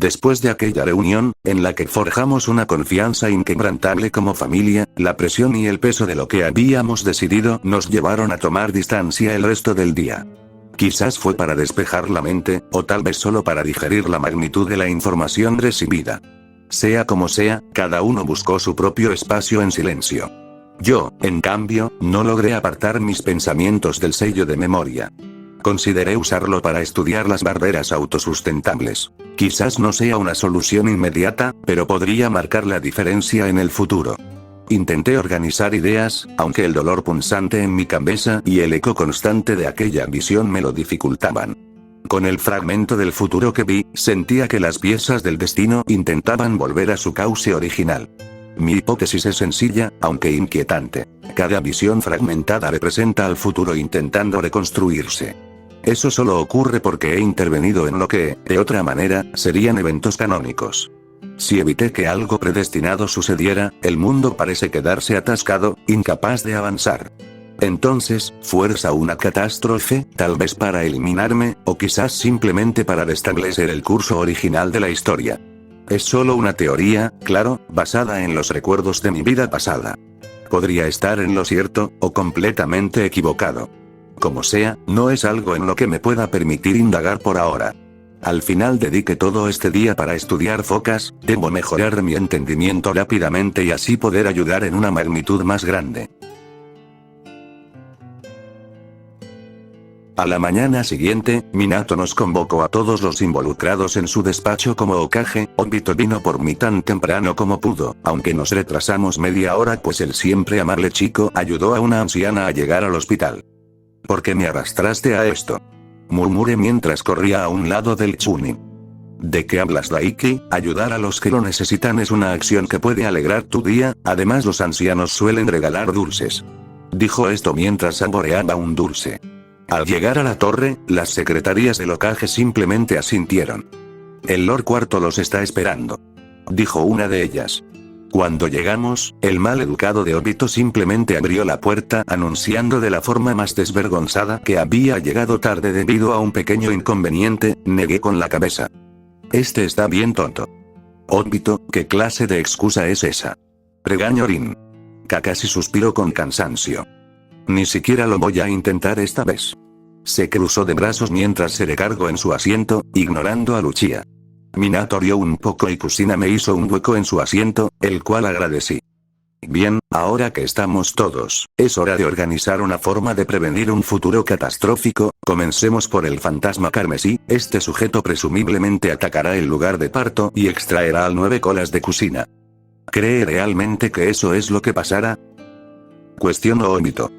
Después de aquella reunión, en la que forjamos una confianza inquebrantable como familia, la presión y el peso de lo que habíamos decidido nos llevaron a tomar distancia el resto del día. Quizás fue para despejar la mente, o tal vez solo para digerir la magnitud de la información recibida. Sea como sea, cada uno buscó su propio espacio en silencio. Yo, en cambio, no logré apartar mis pensamientos del sello de memoria. Consideré usarlo para estudiar las barreras autosustentables. Quizás no sea una solución inmediata, pero podría marcar la diferencia en el futuro. Intenté organizar ideas, aunque el dolor punzante en mi cabeza y el eco constante de aquella visión me lo dificultaban. Con el fragmento del futuro que vi, sentía que las piezas del destino intentaban volver a su cauce original. Mi hipótesis es sencilla, aunque inquietante. Cada visión fragmentada representa al futuro intentando reconstruirse. Eso solo ocurre porque he intervenido en lo que, de otra manera, serían eventos canónicos. Si evité que algo predestinado sucediera, el mundo parece quedarse atascado, incapaz de avanzar. Entonces, ¿fuerza una catástrofe, tal vez para eliminarme, o quizás simplemente para restablecer el curso original de la historia? Es solo una teoría, claro, basada en los recuerdos de mi vida pasada. Podría estar en lo cierto, o completamente equivocado. Como sea, no es algo en lo que me pueda permitir indagar por ahora. Al final dediqué todo este día para estudiar focas, debo mejorar mi entendimiento rápidamente y así poder ayudar en una magnitud más grande. A la mañana siguiente, Minato nos convocó a todos los involucrados en su despacho como Hokage. Obito vino por mí tan temprano como pudo, aunque nos retrasamos media hora pues el siempre amable chico ayudó a una anciana a llegar al hospital. ¿Por qué me arrastraste a esto?, murmuré mientras corría a un lado del Chunin. ¿De qué hablas, Daiki? Ayudar a los que lo necesitan es una acción que puede alegrar tu día, además los ancianos suelen regalar dulces. Dijo esto mientras saboreaba un dulce. Al llegar a la torre, las secretarias del Hokage simplemente asintieron. El Lord Cuarto los está esperando, dijo una de ellas. Cuando llegamos, el mal educado de Obito simplemente abrió la puerta anunciando de la forma más desvergonzada que había llegado tarde debido a un pequeño inconveniente. Negué con la cabeza. Este está bien tonto. Obito, ¿qué clase de excusa es esa?, regañó Rin. Kakashi suspiró con cansancio. Ni siquiera lo voy a intentar esta vez. Se cruzó de brazos mientras se recargó en su asiento, ignorando a Luchia. Minato rió un poco y Kusina me hizo un hueco en su asiento, el cual agradecí. Bien, ahora que estamos todos, es hora de organizar una forma de prevenir un futuro catastrófico. Comencemos por el fantasma carmesí. Este sujeto presumiblemente atacará el lugar de parto y extraerá al 9 colas de Kusina. ¿Cree realmente que eso es lo que pasará?, cuestionó Obito.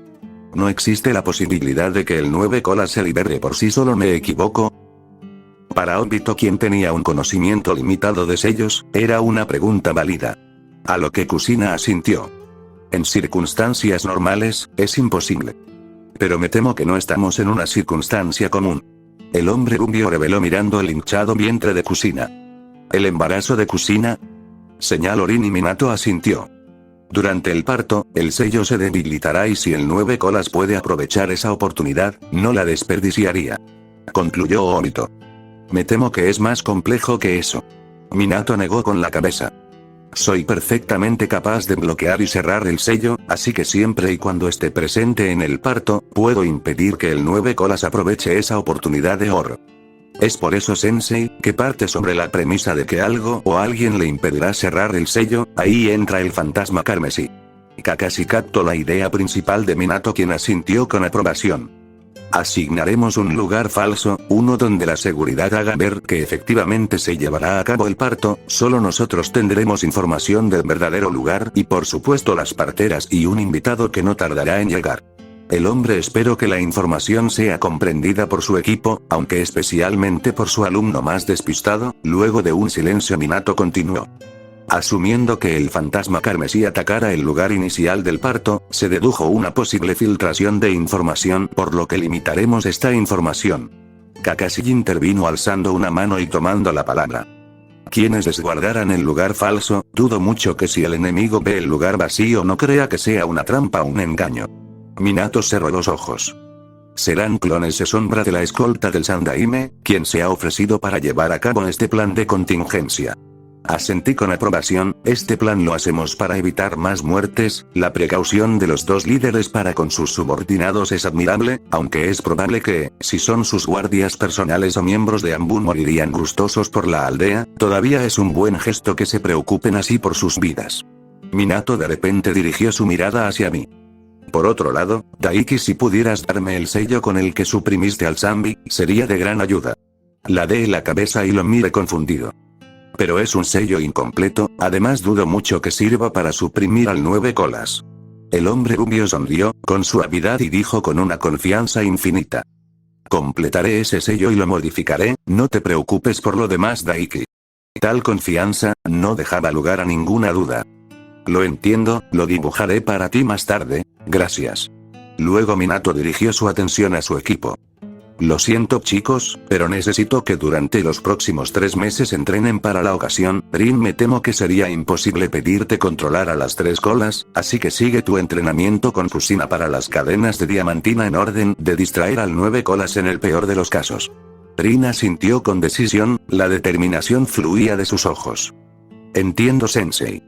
¿No existe la posibilidad de que el 9 colas se libere por sí solo? ¿Me equivoco? Para Obito, quien tenía un conocimiento limitado de sellos, era una pregunta válida. A lo que Kusina asintió. En circunstancias normales, es imposible. Pero me temo que no estamos en una circunstancia común. El hombre rubio reveló mirando el hinchado vientre de Kusina. ¿El embarazo de Kusina?, señaló Rin y Minato asintió. Durante el parto, el sello se debilitará y si el 9 colas puede aprovechar esa oportunidad, no la desperdiciaría, concluyó Obito. Me temo que es más complejo que eso. Minato negó con la cabeza. Soy perfectamente capaz de bloquear y cerrar el sello, así que siempre y cuando esté presente en el parto, puedo impedir que el 9 colas aproveche esa oportunidad de oro. Es por eso, Sensei, que parte sobre la premisa de que algo o alguien le impedirá cerrar el sello. Ahí entra el fantasma carmesí. Kakashi captó la idea principal de Minato, quien asintió con aprobación. Asignaremos un lugar falso, uno donde la seguridad haga ver que efectivamente se llevará a cabo el parto. Solo nosotros tendremos información del verdadero lugar y por supuesto las parteras y un invitado que no tardará en llegar. El hombre espero que la información sea comprendida por su equipo, aunque especialmente por su alumno más despistado. Luego de un silencio Minato continuó. Asumiendo que el fantasma carmesí atacara el lugar inicial del parto, se dedujo una posible filtración de información, por lo que limitaremos esta información. Kakashi intervino alzando una mano y tomando la palabra. Quienes desguardaran el lugar falso, dudo mucho que si el enemigo ve el lugar vacío no crea que sea una trampa o un engaño. Minato cerró los ojos. Serán clones de sombra de la escolta del Sandaime, quien se ha ofrecido para llevar a cabo este plan de contingencia. Asentí con aprobación. Este plan lo hacemos para evitar más muertes. La precaución de los dos líderes para con sus subordinados es admirable, aunque es probable que, si son sus guardias personales o miembros de Anbu morirían gustosos por la aldea, todavía es un buen gesto que se preocupen así por sus vidas. Minato de repente dirigió su mirada hacia mí. Por otro lado, Daiki, si pudieras darme el sello con el que suprimiste al Zambi, sería de gran ayuda. Ladeé la cabeza y lo miré confundido. Pero es un sello incompleto, además dudo mucho que sirva para suprimir al 9 colas. El hombre rubio sonrió, con suavidad y dijo con una confianza infinita. Completaré ese sello y lo modificaré, no te preocupes por lo demás, Daiki. Tal confianza, no dejaba lugar a ninguna duda. Lo entiendo, lo dibujaré para ti más tarde, gracias. Luego Minato dirigió su atención a su equipo. Lo siento chicos, pero necesito que durante los próximos 3 meses entrenen para la ocasión. Rin, me temo que sería imposible pedirte controlar a las 3 colas, así que sigue tu entrenamiento con Kusina para las cadenas de diamantina en orden de distraer al 9 colas en el peor de los casos. Rin asintió con decisión, la determinación fluía de sus ojos. Entiendo, sensei.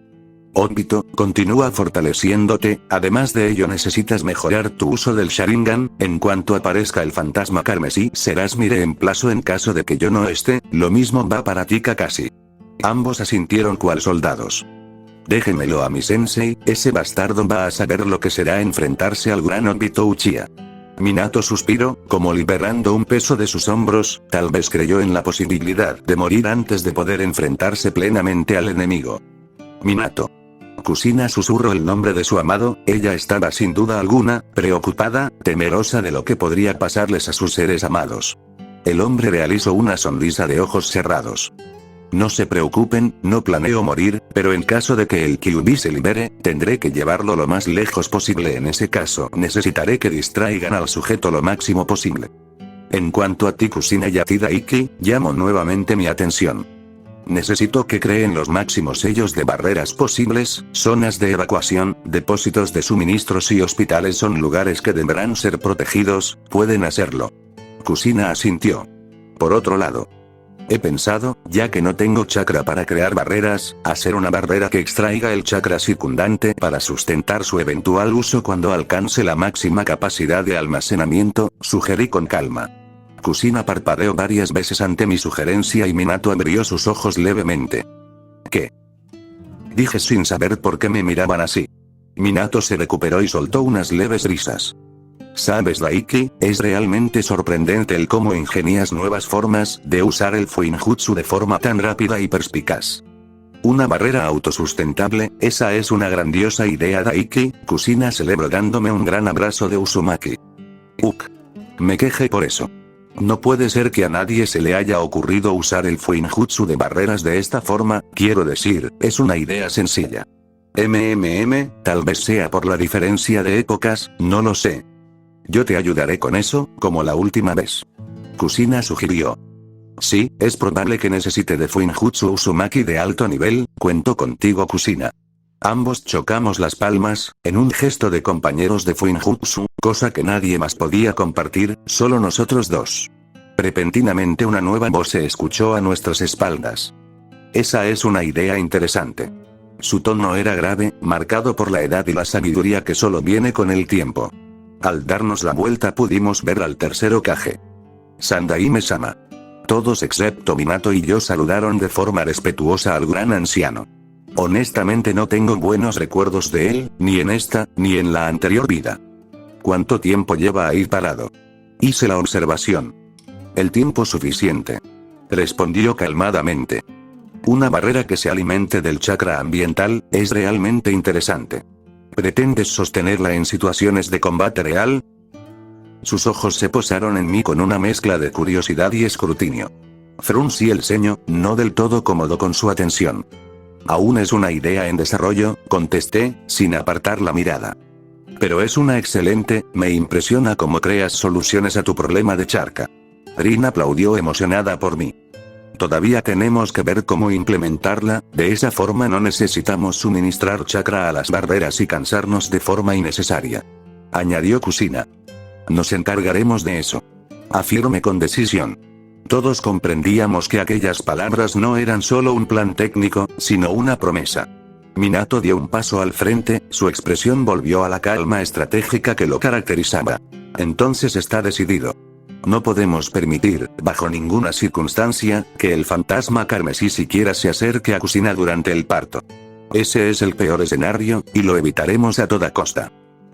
Obito, continúa fortaleciéndote, además de ello necesitas mejorar tu uso del Sharingan. En cuanto aparezca el fantasma carmesí serás mi reemplazo en caso de que yo no esté, lo mismo va para ti, Kakashi. Ambos asintieron cual soldados. Déjenmelo a mi sensei, ese bastardo va a saber lo que será enfrentarse al gran Obito Uchiha. Minato suspiró, como liberando un peso de sus hombros, tal vez creyó en la posibilidad de morir antes de poder enfrentarse plenamente al enemigo. Minato. Kusina susurró el nombre de su amado. Ella estaba sin duda alguna, preocupada, temerosa de lo que podría pasarles a sus seres amados. El hombre realizó una sonrisa de ojos cerrados. No se preocupen, no planeo morir, pero en caso de que el Kyuubi se libere, tendré que llevarlo lo más lejos posible. En ese caso, necesitaré que distraigan al sujeto lo máximo posible. En cuanto a ti, Kusina y a ti, Daiki, llamo nuevamente mi atención. Necesito que creen los máximos sellos de barreras posibles. Zonas de evacuación, depósitos de suministros y hospitales son lugares que deberán ser protegidos. Pueden hacerlo. Kusina asintió. Por otro lado, he pensado, ya que no tengo chakra para crear barreras, hacer una barrera que extraiga el chakra circundante para sustentar su eventual uso cuando alcance la máxima capacidad de almacenamiento, sugerí con calma. Kusina parpadeó varias veces ante mi sugerencia y Minato abrió sus ojos levemente. ¿Qué? Dije sin saber por qué me miraban así. Minato se recuperó y soltó unas leves risas. ¿Sabes, Daiki? Es realmente sorprendente el cómo ingenias nuevas formas de usar el Fuinjutsu de forma tan rápida y perspicaz. Una barrera autosustentable, esa es una grandiosa idea, Daiki. Kusina celebró dándome un gran abrazo de Uzumaki. Me quejé por eso. No puede ser que a nadie se le haya ocurrido usar el Fuinjutsu de barreras de esta forma, quiero decir, es una idea sencilla. Tal vez sea por la diferencia de épocas, no lo sé. Yo te ayudaré con eso, como la última vez. Kusina sugirió. Sí, es probable que necesite de Fuinjutsu Uzumaki de alto nivel, cuento contigo, Kusina. Ambos chocamos las palmas, en un gesto de compañeros de Fuinjutsu, cosa que nadie más podía compartir, solo nosotros dos. Repentinamente una nueva voz se escuchó a nuestras espaldas. Esa es una idea interesante. Su tono era grave, marcado por la edad y la sabiduría que solo viene con el tiempo. Al darnos la vuelta pudimos ver al tercer Hokage. Sandaime-sama. Todos excepto Minato y yo saludaron de forma respetuosa al gran anciano. Honestamente no tengo buenos recuerdos de él, ni en esta, ni en la anterior vida. ¿Cuánto tiempo lleva ahí parado? Hice la observación. El tiempo suficiente. Respondió calmadamente. Una barrera que se alimente del chakra ambiental, es realmente interesante. ¿Pretendes sostenerla en situaciones de combate real? Sus ojos se posaron en mí con una mezcla de curiosidad y escrutinio. Fruncí el ceño, no del todo cómodo con su atención. Aún es una idea en desarrollo, contesté, sin apartar la mirada. Pero es una excelente, me impresiona cómo creas soluciones a tu problema de charca. Rin aplaudió emocionada por mí. Todavía tenemos que ver cómo implementarla, de esa forma no necesitamos suministrar chakra a las barreras y cansarnos de forma innecesaria. Añadió Kusina. Nos encargaremos de eso. Afirmé con decisión. Todos comprendíamos que aquellas palabras no eran solo un plan técnico, sino una promesa. Minato dio un paso al frente, su expresión volvió a la calma estratégica que lo caracterizaba. Entonces está decidido. No podemos permitir, bajo ninguna circunstancia, que el fantasma carmesí siquiera se acerque a Kusina durante el parto. Ese es el peor escenario, y lo evitaremos a toda costa.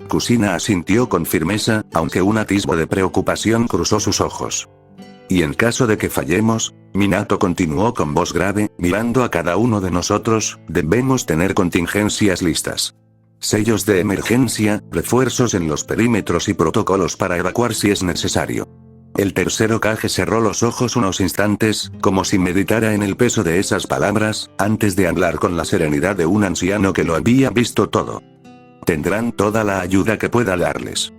Kusina asintió con firmeza, aunque un atisbo de preocupación cruzó sus ojos. Y en caso de que fallemos, Minato continuó con voz grave, mirando a cada uno de nosotros, debemos tener contingencias listas. Sellos de emergencia, refuerzos en los perímetros y protocolos para evacuar si es necesario. El tercer Hokage cerró los ojos unos instantes, como si meditara en el peso de esas palabras, antes de hablar con la serenidad de un anciano que lo había visto todo. Tendrán toda la ayuda que pueda darles.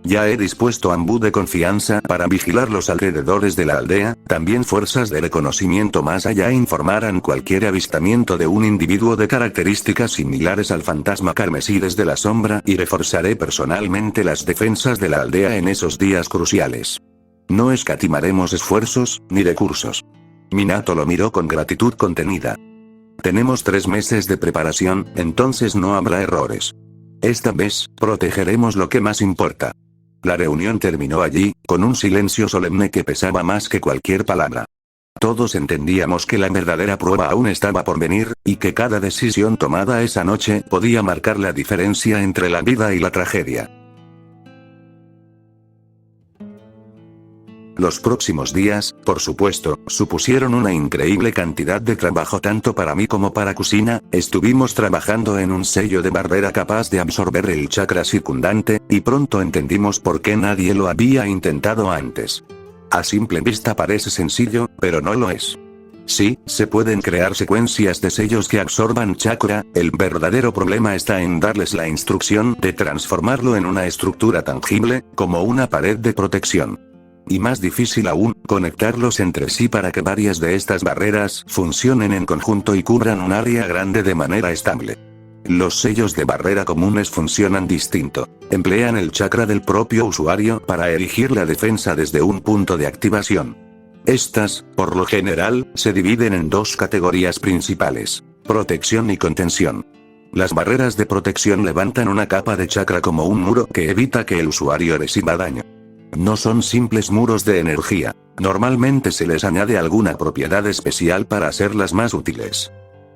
Ya he dispuesto Anbu de confianza para vigilar los alrededores de la aldea, también fuerzas de reconocimiento más allá informarán cualquier avistamiento de un individuo de características similares al fantasma carmesí desde la sombra y reforzaré personalmente las defensas de la aldea en esos días cruciales. No escatimaremos esfuerzos, ni recursos. Minato lo miró con gratitud contenida. Tenemos 3 meses de preparación, entonces no habrá errores. Esta vez, protegeremos lo que más importa. La reunión terminó allí, con un silencio solemne que pesaba más que cualquier palabra. Todos entendíamos que la verdadera prueba aún estaba por venir, y que cada decisión tomada esa noche podía marcar la diferencia entre la vida y la tragedia. Los próximos días, por supuesto, supusieron una increíble cantidad de trabajo tanto para mí como para Kusina. Estuvimos trabajando en un sello de barrera capaz de absorber el chakra circundante, y pronto entendimos por qué nadie lo había intentado antes. A simple vista parece sencillo, pero no lo es. Sí, se pueden crear secuencias de sellos que absorban chakra, el verdadero problema está en darles la instrucción de transformarlo en una estructura tangible, como una pared de protección. Y más difícil aún, conectarlos entre sí para que varias de estas barreras funcionen en conjunto y cubran un área grande de manera estable. Los sellos de barrera comunes funcionan distinto. Emplean el chakra del propio usuario para erigir la defensa desde un punto de activación. Estas, por lo general, se dividen en 2 categorías principales: protección y contención. Las barreras de protección levantan una capa de chakra como un muro que evita que el usuario reciba daño. No son simples muros de energía. Normalmente se les añade alguna propiedad especial para hacerlas más útiles.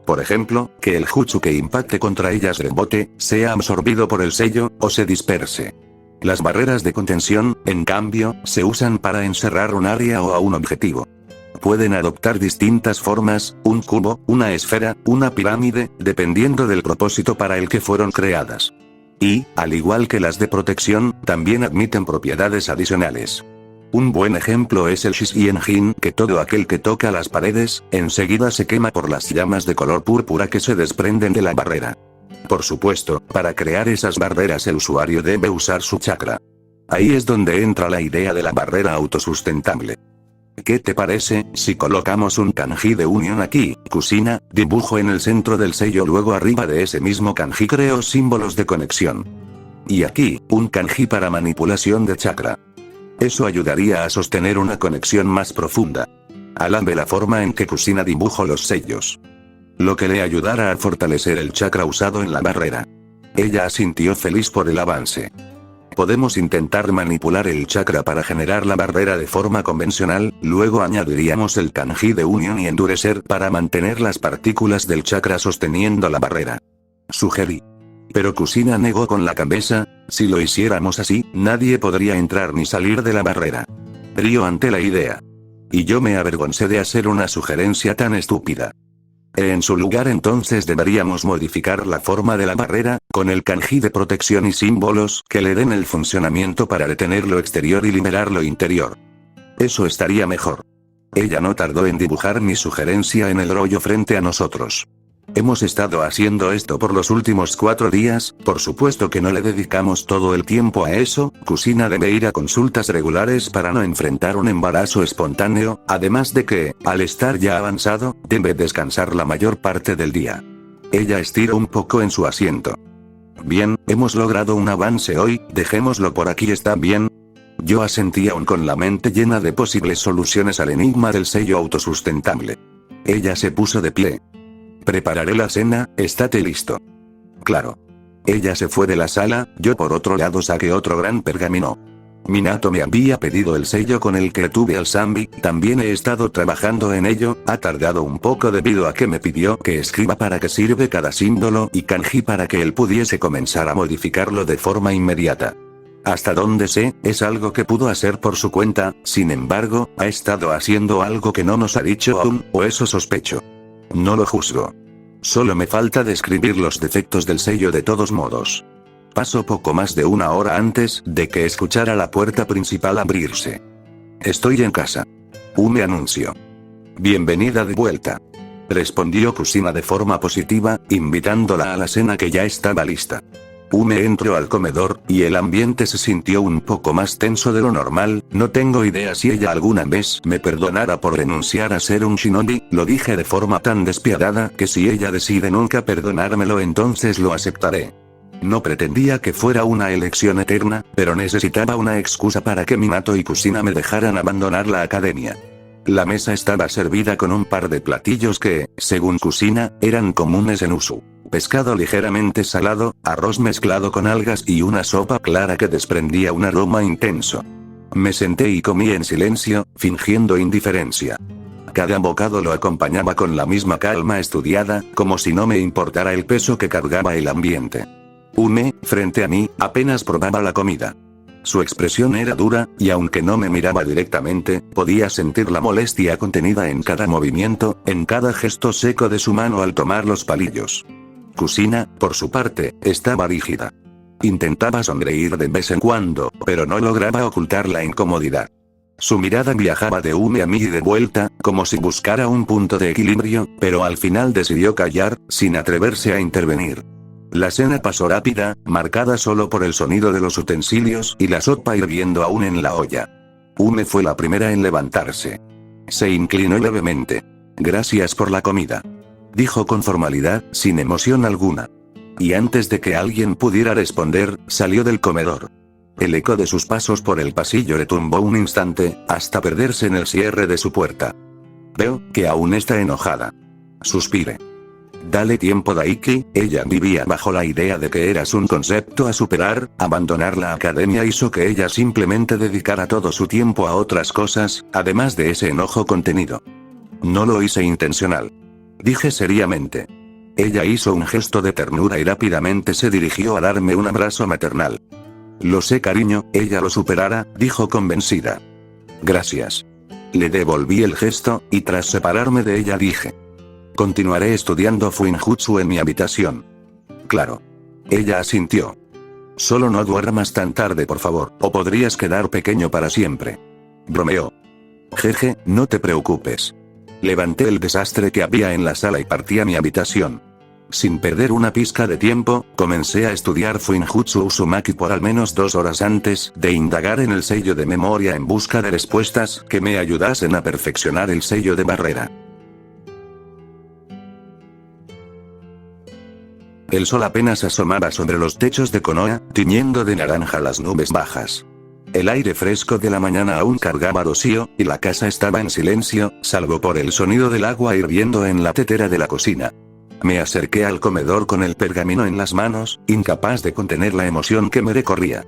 Por ejemplo, que el jutsu que impacte contra ellas rebote, sea absorbido por el sello, o se disperse. Las barreras de contención, en cambio, se usan para encerrar un área o a un objetivo. Pueden adoptar distintas formas, un cubo, una esfera, una pirámide, dependiendo del propósito para el que fueron creadas. Y, al igual que las de protección, también admiten propiedades adicionales. Un buen ejemplo es el Shishien-jin, que todo aquel que toca las paredes, enseguida se quema por las llamas de color púrpura que se desprenden de la barrera. Por supuesto, para crear esas barreras el usuario debe usar su chakra. Ahí es donde entra la idea de la barrera autosustentable. ¿Qué te parece si colocamos un kanji de unión aquí, Kusina? Dibujo en el centro del sello, luego arriba de ese mismo kanji creo símbolos de conexión. Y aquí, un kanji para manipulación de chakra. Eso ayudaría a sostener una conexión más profunda. Alabe la forma en que Kusina dibujó los sellos. Lo que le ayudara a fortalecer el chakra usado en la barrera. Ella asintió feliz por el avance. Podemos intentar manipular el chakra para generar la barrera de forma convencional, luego añadiríamos el kanji de unión y endurecer para mantener las partículas del chakra sosteniendo la barrera. Sugerí. Pero Kusina negó con la cabeza. Si lo hiciéramos así, nadie podría entrar ni salir de la barrera. Rió ante la idea. Y yo me avergoncé de hacer una sugerencia tan estúpida. En su lugar entonces deberíamos modificar la forma de la barrera, con el kanji de protección y símbolos que le den el funcionamiento para detener lo exterior y liberar lo interior. Eso estaría mejor. Ella no tardó en dibujar mi sugerencia en el rollo frente a nosotros. Hemos estado haciendo esto por los últimos 4 días, por supuesto que no le dedicamos todo el tiempo a eso. Kusina debe ir a consultas regulares para no enfrentar un embarazo espontáneo, además de que, al estar ya avanzado, debe descansar la mayor parte del día. Ella estiró un poco en su asiento. Bien, hemos logrado un avance hoy, dejémoslo por aquí, ¿está bien? Yo asentí aún con la mente llena de posibles soluciones al enigma del sello autosustentable. Ella se puso de pie. Prepararé la cena, estate listo. Claro. Ella se fue de la sala, yo por otro lado saqué otro gran pergamino. Minato me había pedido el sello con el que tuve al Zambi, también he estado trabajando en ello, ha tardado un poco debido a que me pidió que escriba para qué sirve cada símbolo y kanji para que él pudiese comenzar a modificarlo de forma inmediata. Hasta donde sé, es algo que pudo hacer por su cuenta, sin embargo, ha estado haciendo algo que no nos ha dicho aún, o eso sospecho. No lo juzgo. Solo me falta describir los defectos del sello de todos modos. Pasó poco más de una hora antes de que escuchara la puerta principal abrirse. Estoy en casa. Me anunció. Bienvenida de vuelta. Respondió Kusina de forma positiva, invitándola a la cena que ya estaba lista. Me entró al comedor, y el ambiente se sintió un poco más tenso de lo normal, no tengo idea si ella alguna vez me perdonara por renunciar a ser un shinobi, lo dije de forma tan despiadada que si ella decide nunca perdonármelo entonces lo aceptaré. No pretendía que fuera una elección eterna, pero necesitaba una excusa para que Minato y Kusina me dejaran abandonar la academia. La mesa estaba servida con un par de platillos que, según Kusina, eran comunes en Usu. Pescado ligeramente salado, arroz mezclado con algas y una sopa clara que desprendía un aroma intenso. Me senté y comí en silencio, fingiendo indiferencia. Cada bocado lo acompañaba con la misma calma estudiada, como si no me importara el peso que cargaba el ambiente. Frente a mí, apenas probaba la comida. Su expresión era dura, y aunque no me miraba directamente, podía sentir la molestia contenida en cada movimiento, en cada gesto seco de su mano al tomar los palillos. Kusina, por su parte, estaba rígida. Intentaba sonreír de vez en cuando, pero no lograba ocultar la incomodidad. Su mirada viajaba de a mí y de vuelta, como si buscara un punto de equilibrio, pero al final decidió callar, sin atreverse a intervenir. La cena pasó rápida, marcada solo por el sonido de los utensilios y la sopa hirviendo aún en la olla. Fue la primera en levantarse. Se inclinó levemente. Gracias por la comida. Dijo con formalidad, sin emoción alguna. Y antes de que alguien pudiera responder, salió del comedor. El eco de sus pasos por el pasillo retumbó un instante, hasta perderse en el cierre de su puerta. Veo que aún está enojada. Suspiré. Dale tiempo Daiki, ella vivía bajo la idea de que eras un concepto a superar, abandonar la academia hizo que ella simplemente dedicara todo su tiempo a otras cosas, además de ese enojo contenido. No lo hice intencional. Dije seriamente. Ella hizo un gesto de ternura y rápidamente se dirigió a darme un abrazo maternal. Lo sé cariño, ella lo superará, dijo convencida. Gracias. Le devolví el gesto, y tras separarme de ella dije. Continuaré estudiando Fuinjutsu en mi habitación. Claro. Ella asintió. Solo no duermas tan tarde por favor, o podrías quedar pequeño para siempre. Bromeó. Jeje, no te preocupes. Levanté el desastre que había en la sala y partí a mi habitación. Sin perder una pizca de tiempo, comencé a estudiar Fuinjutsu Uzumaki por al menos 2 horas antes de indagar en el sello de memoria en busca de respuestas que me ayudasen a perfeccionar el sello de barrera. El sol apenas asomaba sobre los techos de Konoha, tiñendo de naranja las nubes bajas. El aire fresco de la mañana aún cargaba rocío, y la casa estaba en silencio, salvo por el sonido del agua hirviendo en la tetera de la cocina. Me acerqué al comedor con el pergamino en las manos, incapaz de contener la emoción que me recorría.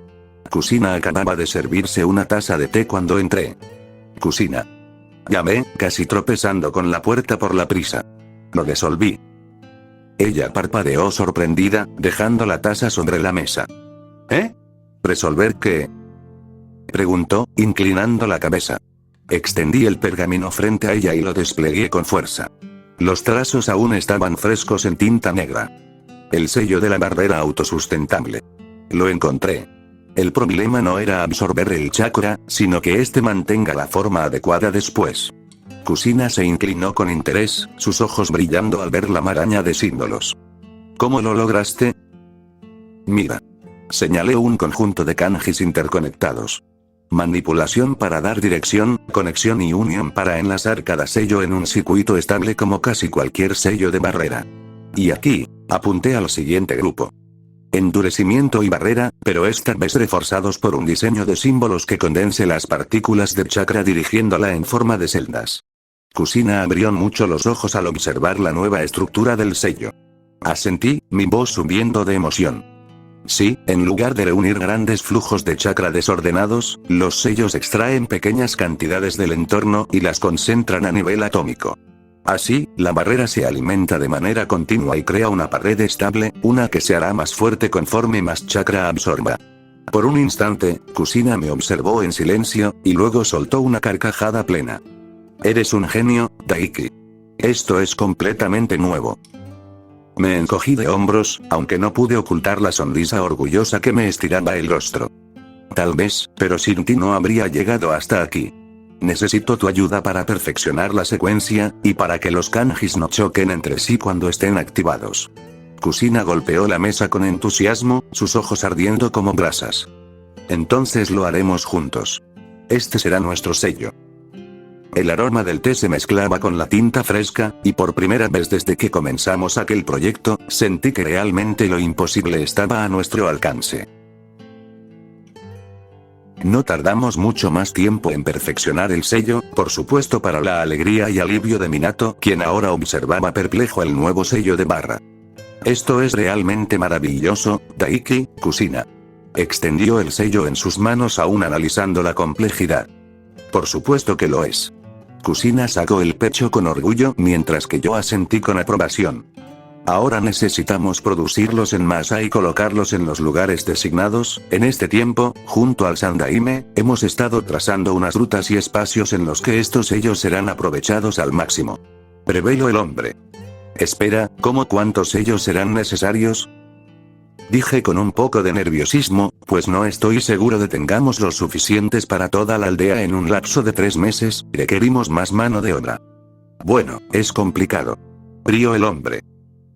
Kusina acababa de servirse una taza de té cuando entré. Kusina. Llamé, casi tropezando con la puerta por la prisa. Lo resolví. Ella parpadeó sorprendida, dejando la taza sobre la mesa. ¿Eh? ¿Resolver qué? Preguntó, inclinando la cabeza. Extendí el pergamino frente a ella y lo desplegué con fuerza. Los trazos aún estaban frescos en tinta negra. El sello de la barrera autosustentable. Lo encontré. El problema no era absorber el chakra, sino que éste mantenga la forma adecuada después. Kusina se inclinó con interés, sus ojos brillando al ver la maraña de símbolos. ¿Cómo lo lograste? Mira. Señalé un conjunto de kanjis interconectados. Manipulación para dar dirección, conexión y unión para enlazar cada sello en un circuito estable como casi cualquier sello de barrera. Y aquí, apunté al siguiente grupo. Endurecimiento y barrera, pero esta vez reforzados por un diseño de símbolos que condense las partículas del chakra dirigiéndola en forma de celdas. Kusina abrió mucho los ojos al observar la nueva estructura del sello. Asentí, mi voz subiendo de emoción. Sí, en lugar de reunir grandes flujos de chakra desordenados, los sellos extraen pequeñas cantidades del entorno y las concentran a nivel atómico. Así, la barrera se alimenta de manera continua y crea una pared estable, una que se hará más fuerte conforme más chakra absorba. Por un instante, Kusina me observó en silencio, y luego soltó una carcajada plena. Eres un genio, Daiki. Esto es completamente nuevo. Me encogí de hombros, aunque no pude ocultar la sonrisa orgullosa que me estiraba el rostro. Tal vez, pero sin ti no habría llegado hasta aquí. Necesito tu ayuda para perfeccionar la secuencia, y para que los kanjis no choquen entre sí cuando estén activados. Kusina golpeó la mesa con entusiasmo, sus ojos ardiendo como brasas. Entonces lo haremos juntos. Este será nuestro sello. El aroma del té se mezclaba con la tinta fresca, y por primera vez desde que comenzamos aquel proyecto, sentí que realmente lo imposible estaba a nuestro alcance. No tardamos mucho más tiempo en perfeccionar el sello, por supuesto para la alegría y alivio de Minato, quien ahora observaba perplejo el nuevo sello de barra. Esto es realmente maravilloso, Daiki, Kusina. Extendió el sello en sus manos aún analizando la complejidad. Por supuesto que lo es. Kusina sacó el pecho con orgullo mientras que yo asentí con aprobación. Ahora necesitamos producirlos en masa y colocarlos en los lugares designados. En este tiempo, junto al Sandaime, hemos estado trazando unas rutas y espacios en los que estos sellos serán aprovechados al máximo. Preveló el hombre. Espera, ¿cómo cuántos sellos serán necesarios? Dije con un poco de nerviosismo, pues no estoy seguro de tengamos los suficientes para toda la aldea en un lapso de 3 meses, requerimos más mano de obra. Bueno, es complicado. Rió el hombre.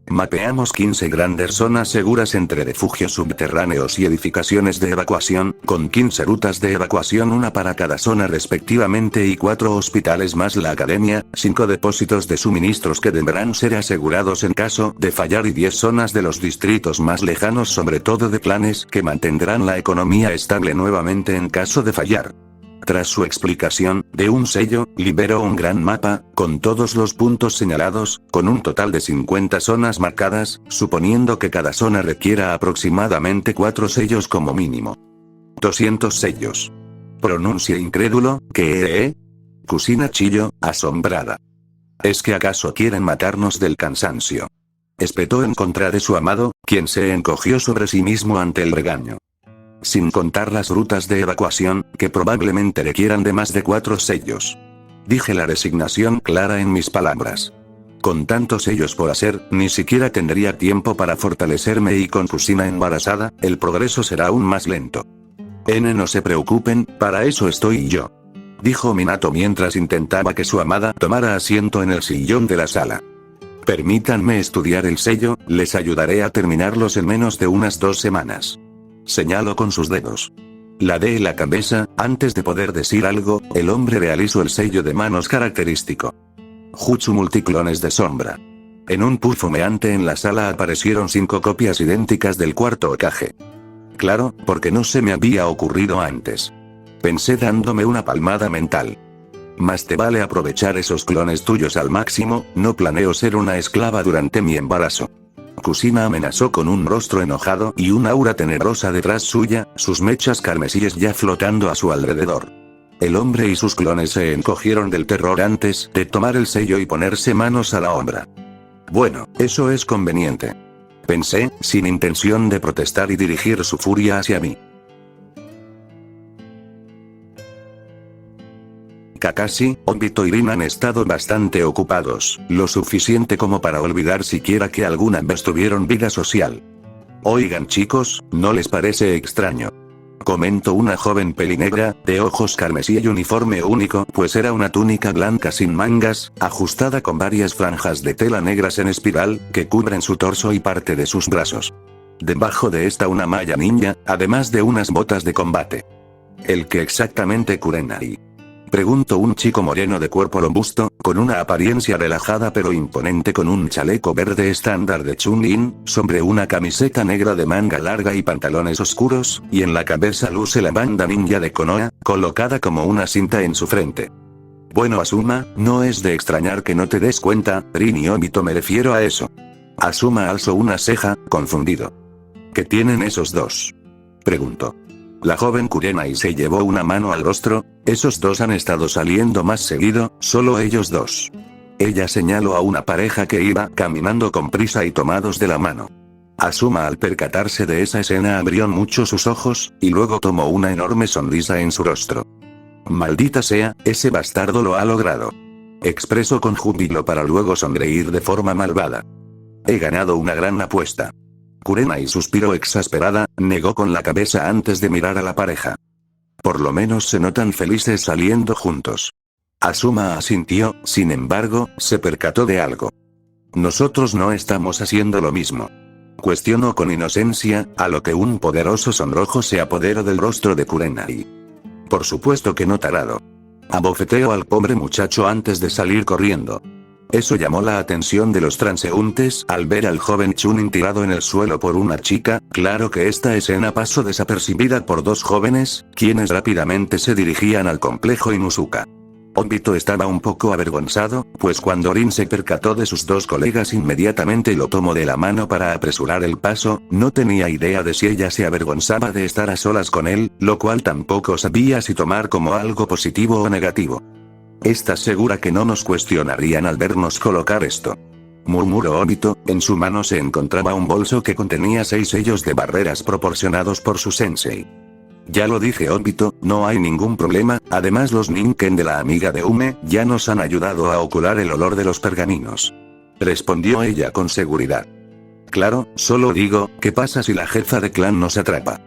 Mapeamos 15 grandes zonas seguras entre refugios subterráneos y edificaciones de evacuación, con 15 rutas de evacuación, una para cada zona respectivamente, y 4 hospitales más la academia, 5 depósitos de suministros que deberán ser asegurados en caso de fallar y 10 zonas de los distritos más lejanos, sobre todo de clanes, que mantendrán la economía estable nuevamente en caso de fallar. Tras su explicación, de un sello, liberó un gran mapa, con todos los puntos señalados, con un total de 50 zonas marcadas, suponiendo que cada zona requiera aproximadamente 4 sellos como mínimo. 200 sellos. Pronuncia incrédulo, ¿qué? Kusina chilló, asombrada. ¿Es que acaso quieren matarnos del cansancio? Espetó en contra de su amado, quien se encogió sobre sí mismo ante el regaño. Sin contar las rutas de evacuación, que probablemente requieran de más de 4 sellos. Dije la resignación clara en mis palabras. Con tantos sellos por hacer, ni siquiera tendría tiempo para fortalecerme, y con Kusina embarazada, el progreso será aún más lento. No se preocupen, para eso estoy yo. Dijo Minato mientras intentaba que su amada tomara asiento en el sillón de la sala. Permítanme estudiar el sello, les ayudaré a terminarlos en menos de unas 2 semanas. Señaló con sus dedos. Ladeé la cabeza, antes de poder decir algo, el hombre realizó el sello de manos característico. Jutsu multiclones de sombra. En un puff humeante en la sala aparecieron 5 copias idénticas del cuarto Hokage. Claro, porque no se me había ocurrido antes. Pensé dándome una palmada mental. Más te vale aprovechar esos clones tuyos al máximo, no planeo ser una esclava durante mi embarazo. Kusina amenazó con un rostro enojado y un aura tenebrosa detrás suya, sus mechas carmesíes ya flotando a su alrededor. El hombre y sus clones se encogieron del terror antes de tomar el sello y ponerse manos a la obra. Bueno, eso es conveniente. Pensé, sin intención de protestar y dirigir su furia hacia mí. Kakashi, Obito y Rin han estado bastante ocupados, lo suficiente como para olvidar siquiera que alguna vez tuvieron vida social. Oigan chicos, ¿no les parece extraño? Comentó una joven pelinegra, de ojos carmesí y uniforme único, pues era una túnica blanca sin mangas, ajustada con varias franjas de tela negras en espiral, que cubren su torso y parte de sus brazos. Debajo de esta una malla ninja, además de unas botas de combate. ¿El que exactamente Kurenai? Preguntó un chico moreno de cuerpo robusto, con una apariencia relajada pero imponente, con un chaleco verde estándar de Chun-Li, sobre una camiseta negra de manga larga y pantalones oscuros, y en la cabeza luce la banda ninja de Konoha, colocada como una cinta en su frente. Bueno, Asuma, no es de extrañar que no te des cuenta, Rin y Obito, me refiero a eso. Asuma alzó una ceja, confundido. ¿Qué tienen esos dos?, preguntó. La joven Kurenai se llevó una mano al rostro. Esos dos han estado saliendo más seguido, solo ellos dos. Ella señaló a una pareja que iba caminando con prisa y tomados de la mano. Asuma, al percatarse de esa escena, abrió mucho sus ojos, y luego tomó una enorme sonrisa en su rostro. Maldita sea, ese bastardo lo ha logrado. Expresó con júbilo para luego sonreír de forma malvada. He ganado una gran apuesta. Kurenai suspiró exasperada, negó con la cabeza antes de mirar a la pareja. Por lo menos se notan felices saliendo juntos. Asuma asintió, sin embargo, se percató de algo. Nosotros no estamos haciendo lo mismo. Cuestionó con inocencia, a lo que un poderoso sonrojo se apoderó del rostro de Kurenai. Por supuesto que no, tarado. Abofeteó al pobre muchacho antes de salir corriendo. Eso llamó la atención de los transeúntes al ver al joven Chunin tirado en el suelo por una chica. Claro que esta escena pasó desapercibida por dos jóvenes, quienes rápidamente se dirigían al complejo Inuzuka. Obito estaba un poco avergonzado, pues cuando Rin se percató de sus dos colegas inmediatamente lo tomó de la mano para apresurar el paso. No tenía idea de si ella se avergonzaba de estar a solas con él, lo cual tampoco sabía si tomar como algo positivo o negativo. ¿Estás segura que no nos cuestionarían al vernos colocar esto?, murmuró Obito. En su mano se encontraba un bolso que contenía 6 sellos de barreras proporcionados por su sensei. Ya lo dije, Obito, no hay ningún problema. Además, los Ninken de la amiga de Ume ya nos han ayudado a ocultar el olor de los pergaminos, respondió ella con seguridad. Claro, solo digo, ¿qué pasa si la jefa de clan nos atrapa?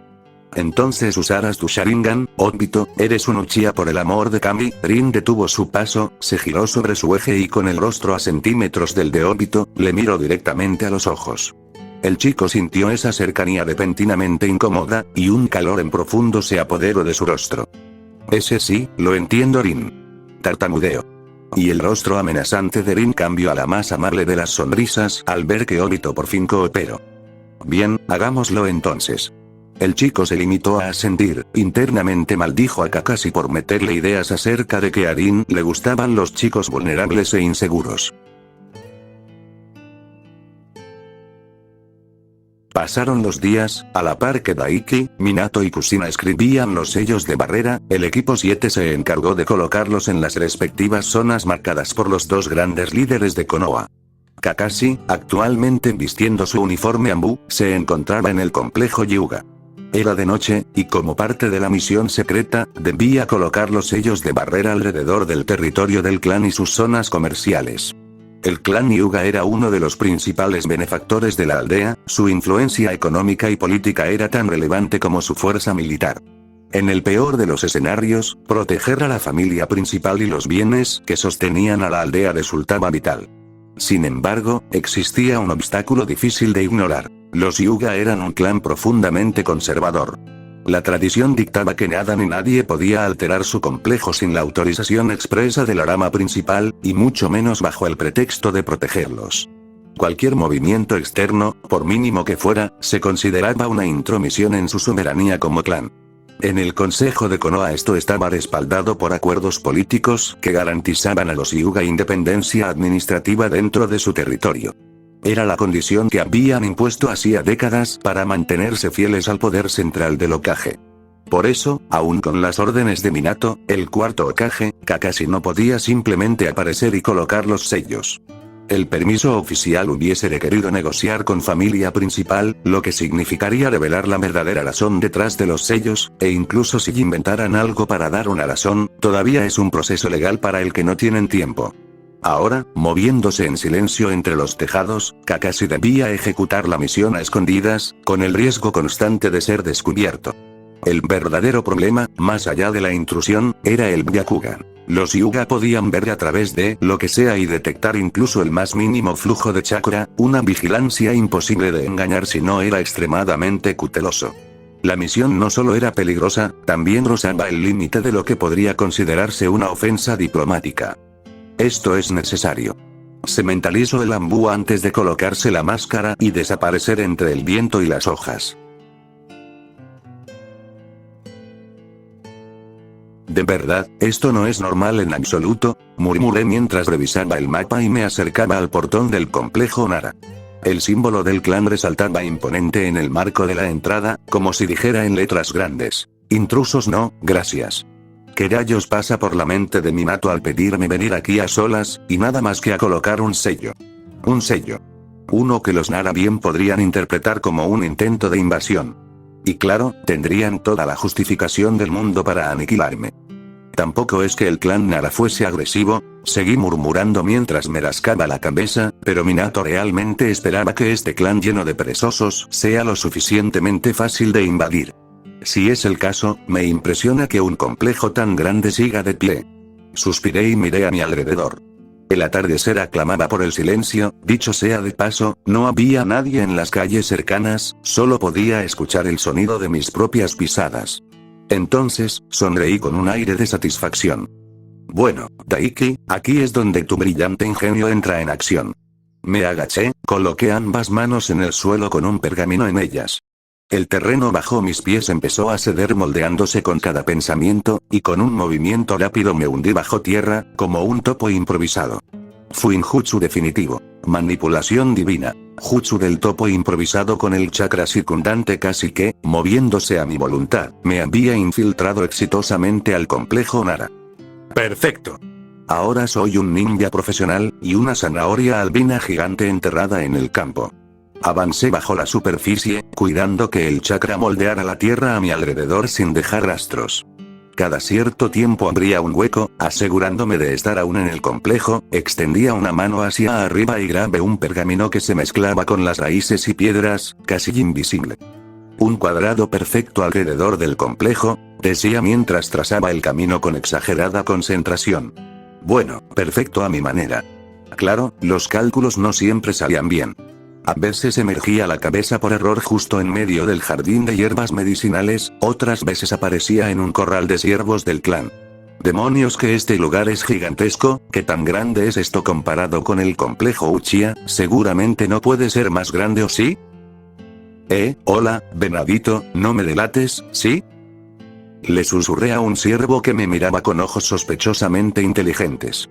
Entonces usarás tu Sharingan, Obito. Eres un Uchiha por el amor de Kami. Rin detuvo su paso, se giró sobre su eje y con el rostro a centímetros del de Obito, le miró directamente a los ojos. El chico sintió esa cercanía repentinamente incómoda, y un calor en profundo se apoderó de su rostro. Ese sí, lo entiendo, Rin. Tartamudeó. Y el rostro amenazante de Rin cambió a la más amable de las sonrisas al ver que Obito por fin cooperó. Bien, hagámoslo entonces. El chico se limitó a asentir. Internamente maldijo a Kakashi por meterle ideas acerca de que a Rin le gustaban los chicos vulnerables e inseguros. Pasaron los días. A la par que Daiki, Minato y Kushina escribían los sellos de barrera, el equipo 7 se encargó de colocarlos en las respectivas zonas marcadas por los dos grandes líderes de Konoha. Kakashi, actualmente vistiendo su uniforme Anbu, se encontraba en el complejo Hyuga. Era de noche, y como parte de la misión secreta, debía colocar los sellos de barrera alrededor del territorio del clan y sus zonas comerciales. El clan Hyuga era uno de los principales benefactores de la aldea. Su influencia económica y política era tan relevante como su fuerza militar. En el peor de los escenarios, proteger a la familia principal y los bienes que sostenían a la aldea resultaba vital. Sin embargo, existía un obstáculo difícil de ignorar. Los Hyuga eran un clan profundamente conservador. La tradición dictaba que nada ni nadie podía alterar su complejo sin la autorización expresa de la rama principal, y mucho menos bajo el pretexto de protegerlos. Cualquier movimiento externo, por mínimo que fuera, se consideraba una intromisión en su soberanía como clan. En el Consejo de Konoha esto estaba respaldado por acuerdos políticos que garantizaban a los Hyuga independencia administrativa dentro de su territorio. Era la condición que habían impuesto hacía décadas para mantenerse fieles al poder central del Hokage. Por eso, aun con las órdenes de Minato, el cuarto Hokage, Kakashi no podía simplemente aparecer y colocar los sellos. El permiso oficial hubiese requerido negociar con familia principal, lo que significaría revelar la verdadera razón detrás de los sellos, e incluso si inventaran algo para dar una razón, todavía es un proceso legal para el que no tienen tiempo. Ahora, moviéndose en silencio entre los tejados, Kakashi debía ejecutar la misión a escondidas, con el riesgo constante de ser descubierto. El verdadero problema, más allá de la intrusión, era el Byakugan. Los Hyuga podían ver a través de lo que sea y detectar incluso el más mínimo flujo de chakra, una vigilancia imposible de engañar si no era extremadamente cauteloso. La misión no solo era peligrosa, también rozaba el límite de lo que podría considerarse una ofensa diplomática. Esto es necesario. Se mentalizó el ambú antes de colocarse la máscara y desaparecer entre el viento y las hojas. De verdad, esto no es normal en absoluto, murmuré mientras revisaba el mapa y me acercaba al portón del complejo Nara. El símbolo del clan resaltaba imponente en el marco de la entrada, como si dijera en letras grandes: intrusos no, gracias. ¿Qué rayos pasa por la mente de Minato al pedirme venir aquí a solas, y nada más que a colocar un sello? Un sello. Uno que los Nara bien podrían interpretar como un intento de invasión. Y claro, tendrían toda la justificación del mundo para aniquilarme. Tampoco es que el clan Nara fuese agresivo, seguí murmurando mientras me rascaba la cabeza, pero Minato realmente esperaba que este clan lleno de perezosos sea lo suficientemente fácil de invadir. Si es el caso, me impresiona que un complejo tan grande siga de pie. Suspiré y miré a mi alrededor. El atardecer aclamaba por el silencio, dicho sea de paso, no había nadie en las calles cercanas, solo podía escuchar el sonido de mis propias pisadas. Entonces, sonreí con un aire de satisfacción. Bueno, Daiki, aquí es donde tu brillante ingenio entra en acción. Me agaché, coloqué ambas manos en el suelo con un pergamino en ellas. El terreno bajo mis pies empezó a ceder moldeándose con cada pensamiento, y con un movimiento rápido me hundí bajo tierra, como un topo improvisado. Fuinjutsu definitivo. Manipulación divina. Jutsu del topo improvisado con el chakra circundante casi que, moviéndose a mi voluntad, me había infiltrado exitosamente al complejo Nara. ¡Perfecto! Ahora soy un ninja profesional, y una zanahoria albina gigante enterrada en el campo. Avancé bajo la superficie, cuidando que el chakra moldeara la tierra a mi alrededor sin dejar rastros. Cada cierto tiempo abría un hueco, asegurándome de estar aún en el complejo, extendía una mano hacia arriba y grabé un pergamino que se mezclaba con las raíces y piedras, casi invisible. Un cuadrado perfecto alrededor del complejo, decía mientras trazaba el camino con exagerada concentración. Bueno, perfecto a mi manera. Claro, los cálculos no siempre salían bien. A veces emergía la cabeza por error justo en medio del jardín de hierbas medicinales, otras veces aparecía en un corral de ciervos del clan. Demonios que este lugar es gigantesco, ¿qué tan grande es esto comparado con el complejo Uchiha? Seguramente no puede ser más grande, ¿o sí? Hola, venadito, no me delates, ¿sí? Le susurré a un ciervo que me miraba con ojos sospechosamente inteligentes.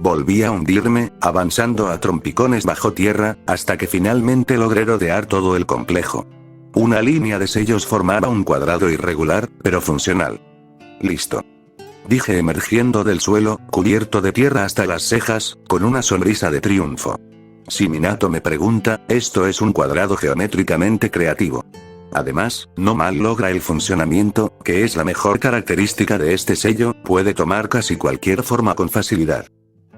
Volví a hundirme, avanzando a trompicones bajo tierra, hasta que finalmente logré rodear todo el complejo. Una línea de sellos formaba un cuadrado irregular, pero funcional. Listo. Dije emergiendo del suelo, cubierto de tierra hasta las cejas, con una sonrisa de triunfo. Si Minato me pregunta, esto es un cuadrado geométricamente creativo. Además, no mal logra el funcionamiento, que es la mejor característica de este sello, puede tomar casi cualquier forma con facilidad.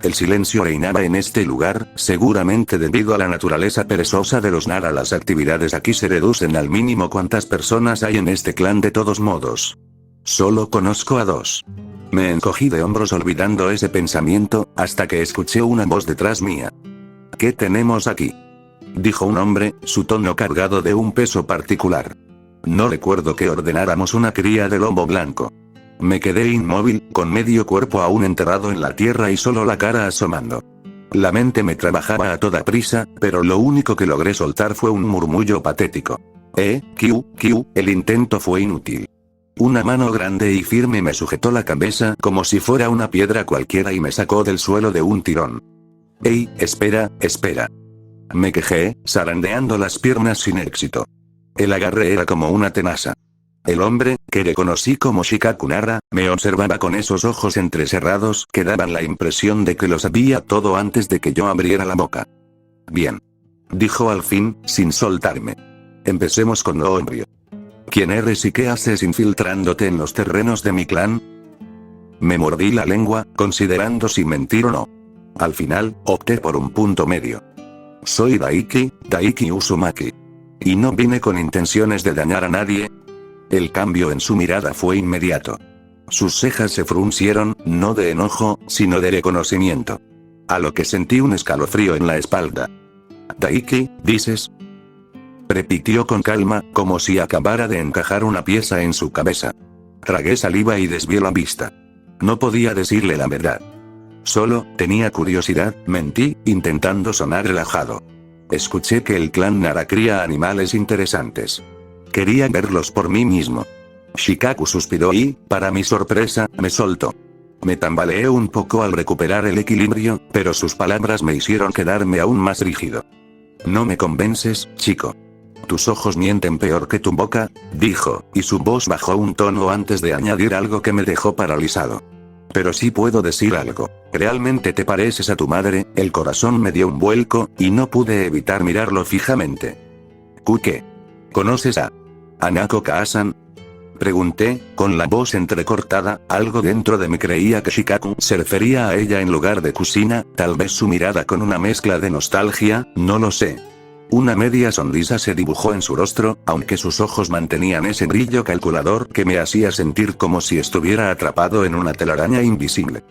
El silencio reinaba en este lugar, seguramente debido a la naturaleza perezosa de los Nara. Las actividades aquí se reducen al mínimo. ¿Cuántas personas hay en este clan de todos modos? Solo conozco a 2. Me encogí de hombros olvidando ese pensamiento, hasta que escuché una voz detrás mía. ¿Qué tenemos aquí?, dijo un hombre, su tono cargado de un peso particular. No recuerdo que ordenáramos una cría de lobo blanco. Me quedé inmóvil, con medio cuerpo aún enterrado en la tierra y solo la cara asomando. La mente me trabajaba a toda prisa, pero lo único que logré soltar fue un murmullo patético. El intento fue inútil. Una mano grande y firme me sujetó la cabeza como si fuera una piedra cualquiera y me sacó del suelo de un tirón. Espera. Me quejé, zarandeando las piernas sin éxito. El agarre era como una tenaza. El hombre, que reconocí como Shikaku Nara, me observaba con esos ojos entrecerrados que daban la impresión de que lo sabía todo antes de que yo abriera la boca. Bien. Dijo al fin, sin soltarme. Empecemos con lo obvio. ¿Quién eres y qué haces infiltrándote en los terrenos de mi clan? Me mordí la lengua, considerando si mentir o no. Al final, opté por un punto medio. Soy Daiki Uzumaki. Y no vine con intenciones de dañar a nadie. El cambio en su mirada fue inmediato. Sus cejas se fruncieron, no de enojo, sino de reconocimiento. A lo que sentí un escalofrío en la espalda. ¿Daiki, dices? repitió con calma, como si acabara de encajar una pieza en su cabeza. Tragué saliva y desvié la vista. No podía decirle la verdad. Solo tenía curiosidad, mentí, intentando sonar relajado. Escuché que el clan Nara cría animales interesantes. Quería verlos por mí mismo. Shikaku suspiró y, para mi sorpresa, me soltó. Me tambaleé un poco al recuperar el equilibrio, pero sus palabras me hicieron quedarme aún más rígido. No me convences, chico. Tus ojos mienten peor que tu boca, dijo, y su voz bajó un tono antes de añadir algo que me dejó paralizado. Pero sí puedo decir algo. Realmente te pareces a tu madre. El corazón me dio un vuelco, y no pude evitar mirarlo fijamente. ¿Qué? ¿Conoces a Hanako Kaasan? Pregunté, con la voz entrecortada. Algo dentro de mí creía que Shikaku se refería a ella en lugar de Kusina, tal vez su mirada con una mezcla de nostalgia, no lo sé. Una media sonrisa se dibujó en su rostro, aunque sus ojos mantenían ese brillo calculador que me hacía sentir como si estuviera atrapado en una telaraña invisible.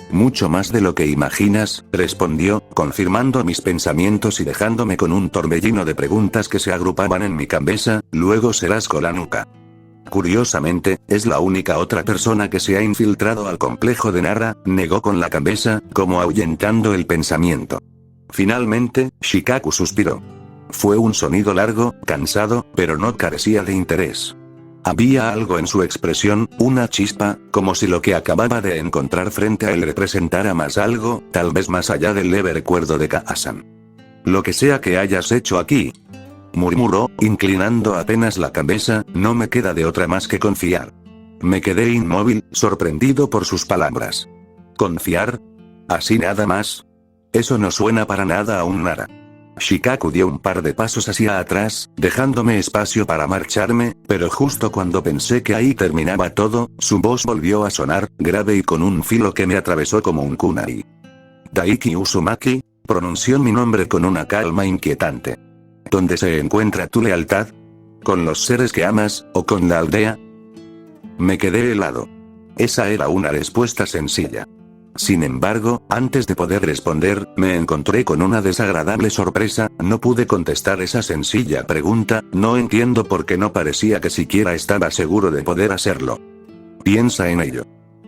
Mucho más de lo que imaginas, respondió, confirmando mis pensamientos y dejándome con un torbellino de preguntas que se agrupaban en mi cabeza. Luego serás Koranuka. Curiosamente, es la única otra persona que se ha infiltrado al complejo de Nara, negó con la cabeza, como ahuyentando el pensamiento. Finalmente, Shikaku suspiró. Fue un sonido largo, cansado, pero no carecía de interés. Había algo en su expresión, una chispa, como si lo que acababa de encontrar frente a él representara más algo, tal vez más allá del leve recuerdo de Kaasan. Lo que sea que hayas hecho aquí, murmuró, inclinando apenas la cabeza, no me queda de otra más que confiar. Me quedé inmóvil, sorprendido por sus palabras. ¿Confiar? ¿Así nada más? Eso no suena para nada a un Nara. Shikaku dio un par de pasos hacia atrás, dejándome espacio para marcharme, pero justo cuando pensé que ahí terminaba todo, su voz volvió a sonar, grave y con un filo que me atravesó como un kunai. Daiki Uzumaki, pronunció mi nombre con una calma inquietante. ¿Dónde se encuentra tu lealtad? ¿Con los seres que amas, o con la aldea? Me quedé helado. Esa era una respuesta sencilla. Sin embargo, antes de poder responder, me encontré con una desagradable sorpresa. No pude contestar esa sencilla pregunta. No entiendo por qué no parecía que siquiera estaba seguro de poder hacerlo. Piensa en ello.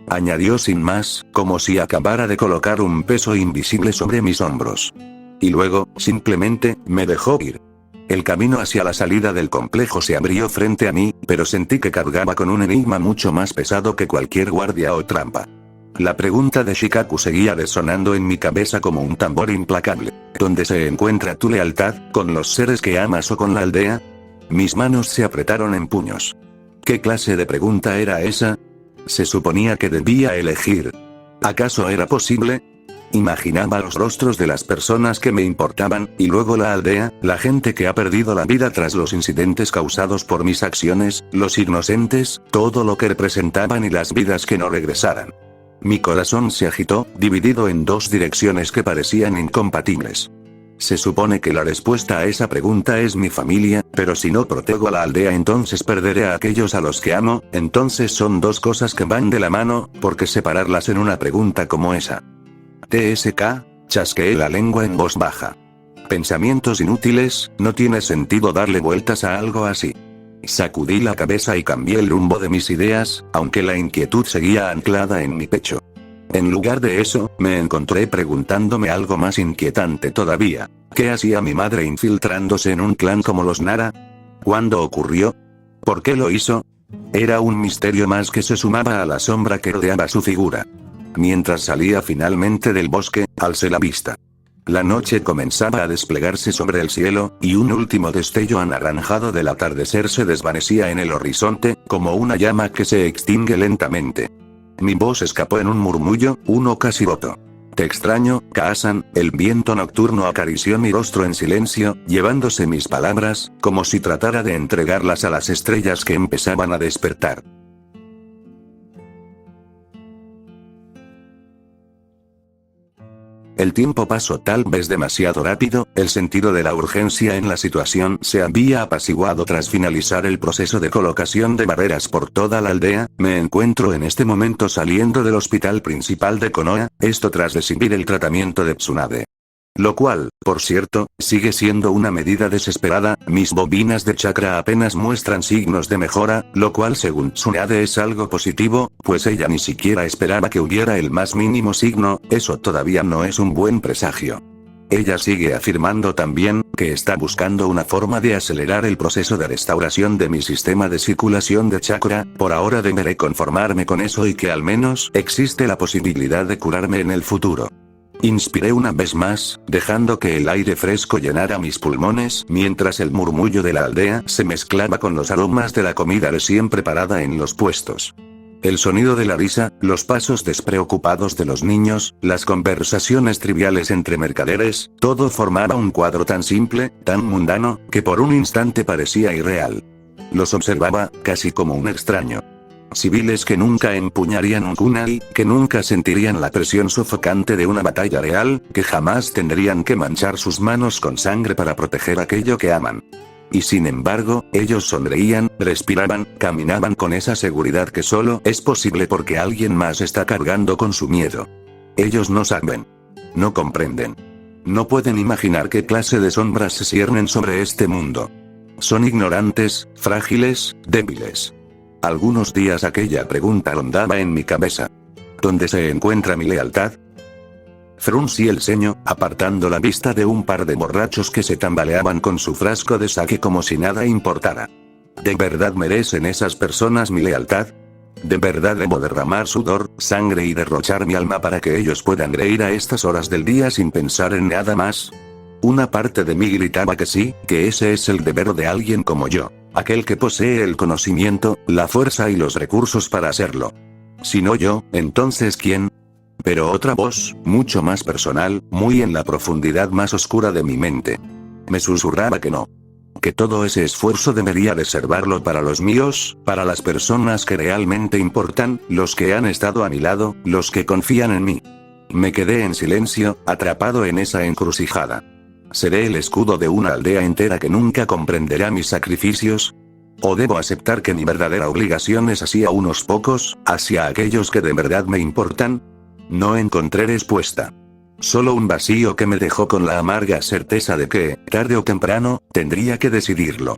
Añadió sin más, como si acabara de colocar un peso invisible sobre mis hombros. Y luego, simplemente, me dejó ir. El camino hacia la salida del complejo se abrió frente a mí, pero sentí que cargaba con un enigma mucho más pesado que cualquier guardia o trampa. La pregunta de Shikaku seguía resonando en mi cabeza como un tambor implacable. ¿Dónde se encuentra tu lealtad, con los seres que amas o con la aldea? Mis manos se apretaron en puños. ¿Qué clase de pregunta era esa? Se suponía que debía elegir. ¿Acaso era posible? Imaginaba los rostros de las personas que me importaban, y luego la aldea, la gente que ha perdido la vida tras los incidentes causados por mis acciones, los inocentes, todo lo que representaban y las vidas que no regresaran. Mi corazón se agitó, dividido en dos direcciones que parecían incompatibles. Se supone que la respuesta a esa pregunta es mi familia, pero si no protejo a la aldea entonces perderé a aquellos a los que amo. Entonces son dos cosas que van de la mano, ¿por qué separarlas en una pregunta como esa? TSK, chasqueé la lengua en voz baja. Pensamientos inútiles, no tiene sentido darle vueltas a algo así. Sacudí la cabeza y cambié el rumbo de mis ideas, aunque la inquietud seguía anclada en mi pecho. En lugar de eso, me encontré preguntándome algo más inquietante todavía. ¿Qué hacía mi madre infiltrándose en un clan como los Nara? ¿Cuándo ocurrió? ¿Por qué lo hizo? Era un misterio más que se sumaba a la sombra que rodeaba su figura. Mientras salía finalmente del bosque, alcé la vista. La noche comenzaba a desplegarse sobre el cielo, y un último destello anaranjado del atardecer se desvanecía en el horizonte, como una llama que se extingue lentamente. Mi voz escapó en un murmullo, uno casi roto. Te extraño, Kaasan. El viento nocturno acarició mi rostro en silencio, llevándose mis palabras, como si tratara de entregarlas a las estrellas que empezaban a despertar. El tiempo pasó tal vez demasiado rápido, el sentido de la urgencia en la situación se había apaciguado tras finalizar el proceso de colocación de barreras por toda la aldea. Me encuentro en este momento saliendo del hospital principal de Konoha, esto tras recibir el tratamiento de Tsunade. Lo cual, por cierto, sigue siendo una medida desesperada. Mis bobinas de chakra apenas muestran signos de mejora, lo cual según Tsunade es algo positivo, pues ella ni siquiera esperaba que hubiera el más mínimo signo. Eso todavía no es un buen presagio. Ella sigue afirmando también, que está buscando una forma de acelerar el proceso de restauración de mi sistema de circulación de chakra. Por ahora deberé conformarme con eso y que al menos existe la posibilidad de curarme en el futuro. Inspiré una vez más, dejando que el aire fresco llenara mis pulmones, mientras el murmullo de la aldea se mezclaba con los aromas de la comida recién preparada en los puestos. El sonido de la risa, los pasos despreocupados de los niños, las conversaciones triviales entre mercaderes, todo formaba un cuadro tan simple, tan mundano, que por un instante parecía irreal. Los observaba, casi como un extraño. Civiles que nunca empuñarían un kunai, que nunca sentirían la presión sofocante de una batalla real, que jamás tendrían que manchar sus manos con sangre para proteger aquello que aman. Y sin embargo, ellos sonreían, respiraban, caminaban con esa seguridad que solo es posible porque alguien más está cargando con su miedo. Ellos no saben. No comprenden. No pueden imaginar qué clase de sombras se ciernen sobre este mundo. Son ignorantes, frágiles, débiles. Algunos días aquella pregunta rondaba en mi cabeza. ¿Dónde se encuentra mi lealtad? Fruncí el ceño, apartando la vista de un par de borrachos que se tambaleaban con su frasco de sake como si nada importara. ¿De verdad merecen esas personas mi lealtad? ¿De verdad debo derramar sudor, sangre y derrochar mi alma para que ellos puedan reír a estas horas del día sin pensar en nada más? Una parte de mí gritaba que sí, que ese es el deber de alguien como yo. Aquel que posee el conocimiento, la fuerza y los recursos para hacerlo. Si no yo, entonces ¿quién? Pero otra voz, mucho más personal, muy en la profundidad más oscura de mi mente, me susurraba que no. Que todo ese esfuerzo debería reservarlo para los míos, para las personas que realmente importan, los que han estado a mi lado, los que confían en mí. Me quedé en silencio, atrapado en esa encrucijada. ¿Seré el escudo de una aldea entera que nunca comprenderá mis sacrificios? ¿O debo aceptar que mi verdadera obligación es hacia unos pocos, hacia aquellos que de verdad me importan? No encontré respuesta. Solo un vacío que me dejó con la amarga certeza de que, tarde o temprano, tendría que decidirlo.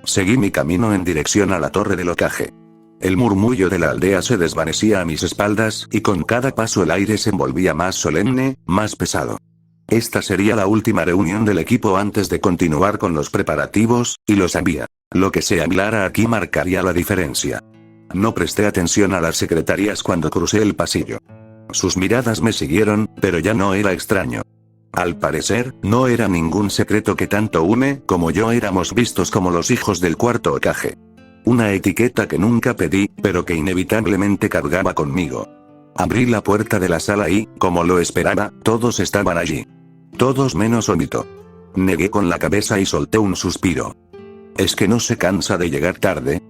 Seguí mi camino en dirección a la torre del ocaje. El murmullo de la aldea se desvanecía a mis espaldas, y con cada paso el aire se envolvía más solemne, más pesado. Esta sería la última reunión del equipo antes de continuar con los preparativos, y lo sabía. Lo que se hablara aquí marcaría la diferencia. No presté atención a las secretarias cuando crucé el pasillo. Sus miradas me siguieron, pero ya no era extraño. Al parecer, no era ningún secreto que tanto Ume como yo éramos vistos como los hijos del cuarto Hokage. Una etiqueta que nunca pedí, pero que inevitablemente cargaba conmigo. Abrí la puerta de la sala y, como lo esperaba, todos estaban allí. Todos menos Obito. Negué con la cabeza y solté un suspiro. ¿Es que no se cansa de llegar tarde?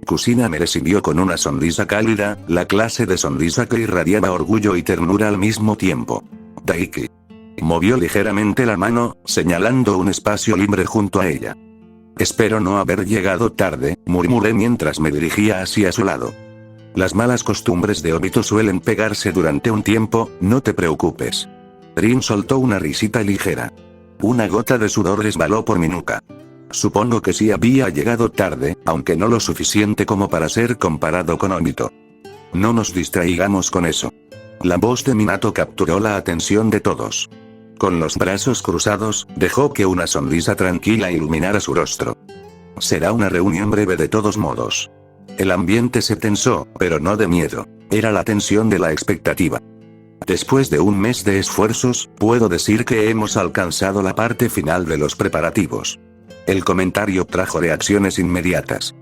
Kusina me recibió con una sonrisa cálida, la clase de sonrisa que irradiaba orgullo y ternura al mismo tiempo. Daiki. Movió ligeramente la mano, señalando un espacio libre junto a ella. Espero no haber llegado tarde, murmuré mientras me dirigía hacia su lado. Las malas costumbres de Obito suelen pegarse durante un tiempo, no te preocupes. Rin soltó una risita ligera. Una gota de sudor resbaló por mi nuca. Supongo que sí había llegado tarde, aunque no lo suficiente como para ser comparado con Obito. No nos distraigamos con eso. La voz de Minato capturó la atención de todos. Con los brazos cruzados, dejó que una sonrisa tranquila iluminara su rostro. Será una reunión breve de todos modos. El ambiente se tensó, pero no de miedo. Era la tensión de la expectativa. Después de un mes de esfuerzos, puedo decir que hemos alcanzado la parte final de los preparativos. El comentario trajo reacciones inmediatas.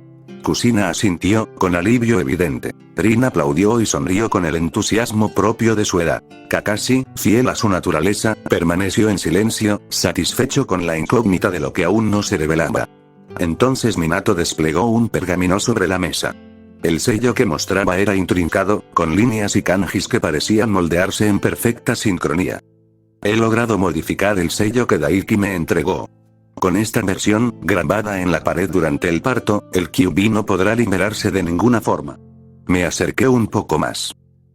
Kusina asintió, con alivio evidente. Rin aplaudió y sonrió con el entusiasmo propio de su edad. Kakashi, fiel a su naturaleza, permaneció en silencio, satisfecho con la incógnita de lo que aún no se revelaba. Entonces Minato desplegó un pergamino sobre la mesa. El sello que mostraba era intrincado, con líneas y kanjis que parecían moldearse en perfecta sincronía. He logrado modificar el sello que Daiki me entregó. Con esta versión, grabada en la pared durante el parto, el Kyuubi no podrá liberarse de ninguna forma. Me acerqué un poco más.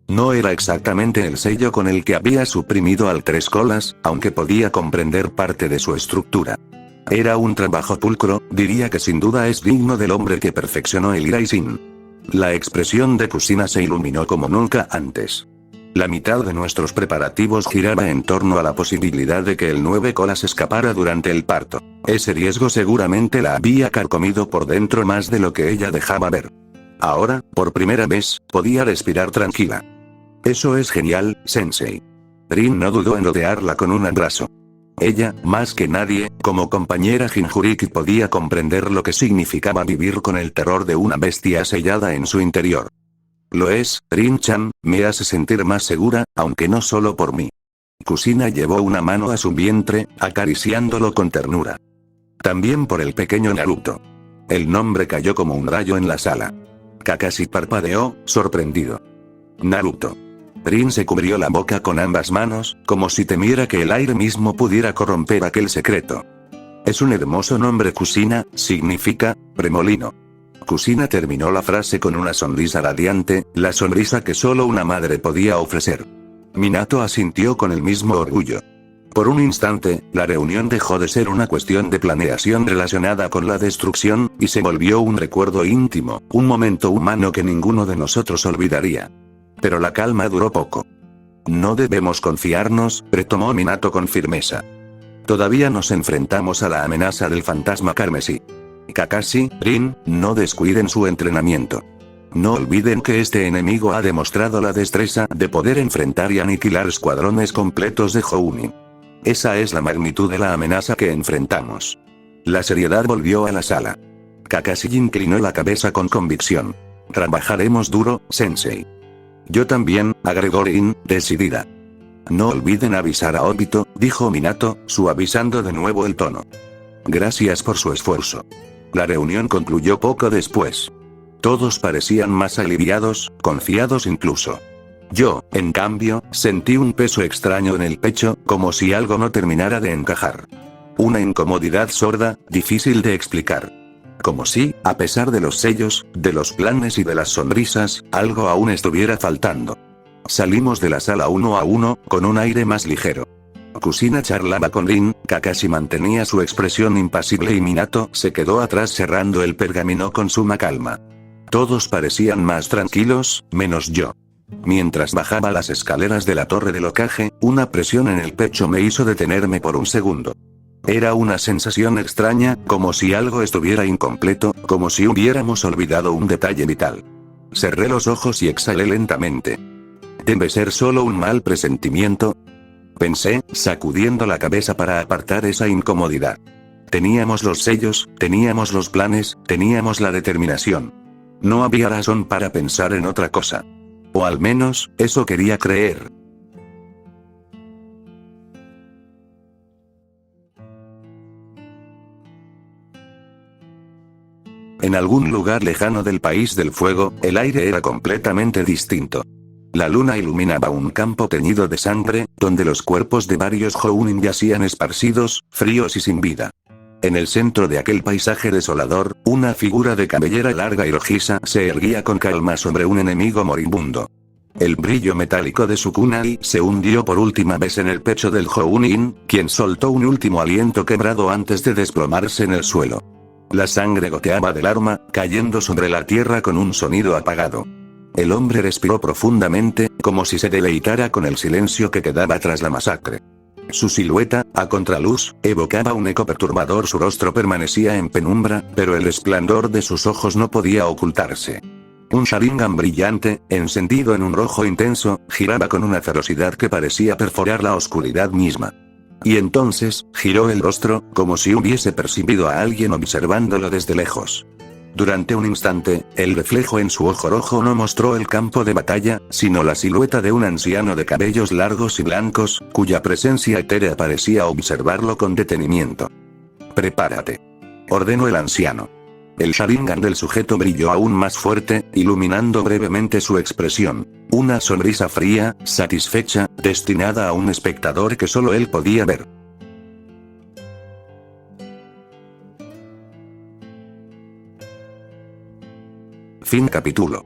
No era exactamente el sello con el que había suprimido al Tres Colas, aunque podía comprender parte de su estructura. Era un trabajo pulcro, diría que sin duda es digno del hombre que perfeccionó el Iraisin. La expresión de Kusina se iluminó como nunca antes. La mitad de nuestros preparativos giraba en torno a la posibilidad de que el 9 Colas escapara durante el parto. Ese riesgo seguramente la había carcomido por dentro más de lo que ella dejaba ver. Ahora, por primera vez, podía respirar tranquila. Eso es genial, Sensei. Rin no dudó en rodearla con un abrazo. Ella, más que nadie, como compañera Jinchuriki podía comprender lo que significaba vivir con el terror de una bestia sellada en su interior. Lo es, Rin-chan, me hace sentir más segura, aunque no solo por mí. Kusina llevó una mano a su vientre, acariciándolo con ternura. También por el pequeño Naruto. El nombre cayó como un rayo en la sala. Kakashi parpadeó, sorprendido. Naruto. Rin se cubrió la boca con ambas manos, como si temiera que el aire mismo pudiera corromper aquel secreto. Es un hermoso nombre. Kusina, significa remolino. Kusina terminó la frase con una sonrisa radiante, la sonrisa que solo una madre podía ofrecer. Minato asintió con el mismo orgullo. Por un instante, la reunión dejó de ser una cuestión de planeación relacionada con la destrucción, y se volvió un recuerdo íntimo, un momento humano que ninguno de nosotros olvidaría. Pero la calma duró poco. No debemos confiarnos, retomó Minato con firmeza. Todavía nos enfrentamos a la amenaza del fantasma carmesí. Kakashi, Rin, no descuiden su entrenamiento. No olviden que este enemigo ha demostrado la destreza de poder enfrentar y aniquilar escuadrones completos de Jounin. Esa es la magnitud de la amenaza que enfrentamos. La seriedad volvió a la sala. Kakashi inclinó la cabeza con convicción. Trabajaremos duro, Sensei. Yo también, agregó Rin, decidida. No olviden avisar a Obito, dijo Minato, suavizando de nuevo el tono. Gracias por su esfuerzo. La reunión concluyó poco después. Todos parecían más aliviados, confiados incluso. Yo, en cambio, sentí un peso extraño en el pecho, como si algo no terminara de encajar. Una incomodidad sorda, difícil de explicar. Como si, a pesar de los sellos, de los planes y de las sonrisas, algo aún estuviera faltando. Salimos de la sala uno a uno, con un aire más ligero. Kusina charlaba con Rin, Kakashi mantenía su expresión impasible y Minato se quedó atrás cerrando el pergamino con suma calma. Todos parecían más tranquilos, menos yo. Mientras bajaba las escaleras de la torre del Hokage, una presión en el pecho me hizo detenerme por un segundo. Era una sensación extraña, como si algo estuviera incompleto, como si hubiéramos olvidado un detalle vital. Cerré los ojos y exhalé lentamente. ¿Debe ser solo un mal presentimiento?, pensé, sacudiendo la cabeza para apartar esa incomodidad. Teníamos los sellos, teníamos los planes, teníamos la determinación. No había razón para pensar en otra cosa. O al menos, eso quería creer. En algún lugar lejano del País del Fuego, el aire era completamente distinto. La luna iluminaba un campo teñido de sangre, donde los cuerpos de varios Jounin yacían esparcidos, fríos y sin vida. En el centro de aquel paisaje desolador, una figura de cabellera larga y rojiza se erguía con calma sobre un enemigo moribundo. El brillo metálico de su kunai se hundió por última vez en el pecho del Jounin, quien soltó un último aliento quebrado antes de desplomarse en el suelo. La sangre goteaba del arma, cayendo sobre la tierra con un sonido apagado. El hombre respiró profundamente, como si se deleitara con el silencio que quedaba tras la masacre. Su silueta, a contraluz, evocaba un eco perturbador. Su rostro permanecía en penumbra, pero el resplandor de sus ojos no podía ocultarse. Un Sharingan brillante, encendido en un rojo intenso, giraba con una ferocidad que parecía perforar la oscuridad misma. Y entonces, giró el rostro, como si hubiese percibido a alguien observándolo desde lejos. Durante un instante, el reflejo en su ojo rojo no mostró el campo de batalla, sino la silueta de un anciano de cabellos largos y blancos, cuya presencia etérea parecía observarlo con detenimiento. «Prepárate», ordenó el anciano. El Sharingan del sujeto brilló aún más fuerte, iluminando brevemente su expresión. Una sonrisa fría, satisfecha, destinada a un espectador que solo él podía ver. Fin capítulo.